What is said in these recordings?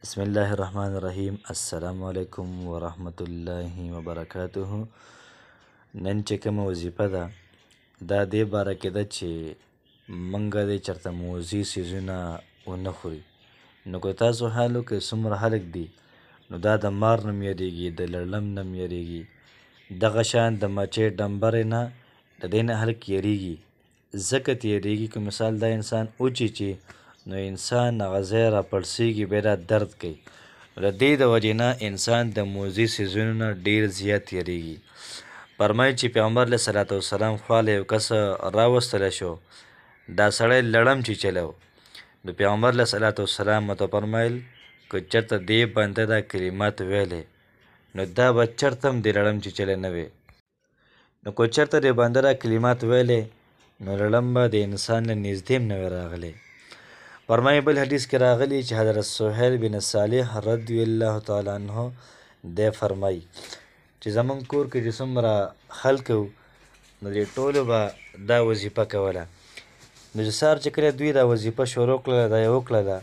بسم الله الرحمن الرحیم. السلام علیکم ورحمت الله وبرکاته. نن چې کومه وظیفه ده دا دې باره کې ده چې موږ دې چېرته موزي څیزونه ونه خوري. نو که تاسو حال وکړئ څومره خلک دي نو دا د مار نه م یریږي، د لړم نه م یریږي، دغه شان د مچۍ ډنبرې نه د دې نه خلک یریږي. ځکه تیریږي که مثال دا انسان وچیچي نو انسان هغه ځای راپړسېږي، بیا دا درد کوي. د دې د وجې نه انسان د موزي څیزونو نه ډېر زیات یریږي. فرمایي چې پیغمبر علیه صلات وسلام خوا له یو کس راوستلی شو، دا سړی لړم چیچلی و. نو پیغمبر علیه صلات وسلام ورته فرمیل که چېرته دې بنده دا کلمات ویلی نو دا به چېرته هم دې لړم چیچلی نه وی. نو که چېرته دې بنده دا کلمات ویلی نو لړم به د انسان له نږدې هم نه وی راغلی. فرمایي بل حدیث کې راغلی چې حضرت سهیل بن صالح رضی الله تعالی عنه دی فرمایي چې زمونږ کور کې چې څومره خلک وو نو دې ټولو به دا وظیفه کوله. نو چې سهار چې کله دوی دا وظیفه شروع کړله، دا یې وکړله،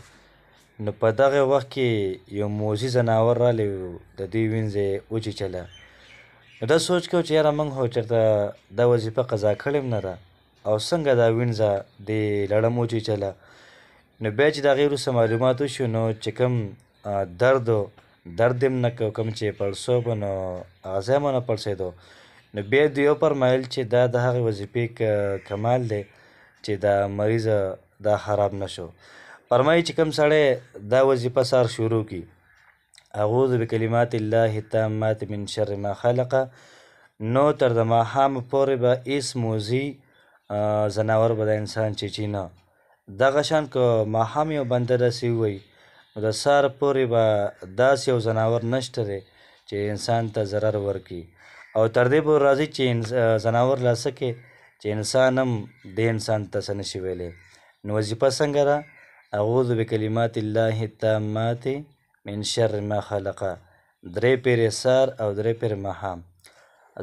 نو په دغه وخت کې یو موزي ځناور رالی و، د دوی وینځه یې وچیچله. نو دا سوچ کوو چې یاره موږ خو چېرته دا وظیفه قضا کړې هم نه ده او څنګه دا وینځه دې لړم وچیچله. نو بیا چې د هغې وروسته معلومات وشو نو چې کوم درد یې هم نه کو، کوم چې پړسوب نو هغه ځای هم ونه پړسېدو. نو بیا دوی وفرمیل چې دا د هغې وظیفې کمال دی چې دا مریض دا خراب نه شو. فرمایي چې کوم سړی دا وظیفه سهار شروع کړي، اعوذ بکلمات الله التامات من شر ما خلق، نو تر د ماښامه پورې به هېڅ موزي ځناور به د انسان چیچي نه. دغه شان که ماښام یو بنده داسې ووایي نو د سهار پورې به داسې یو ځناور نشته دی چې انسان ته ضرر ورکړي. او تر دې پورې راځي چې ځناور لا څه کوي چې انسان هم دې انسان ته څه نشي ویلی. نو وظیفه څنګه ده؟ اعوذ بکلمات الله التامات من شر ما خلق، 3 پیرې سهار او 3 پیرې ماښام.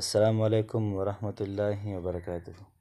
السلام علیکم ورحمت الله وبرکاته.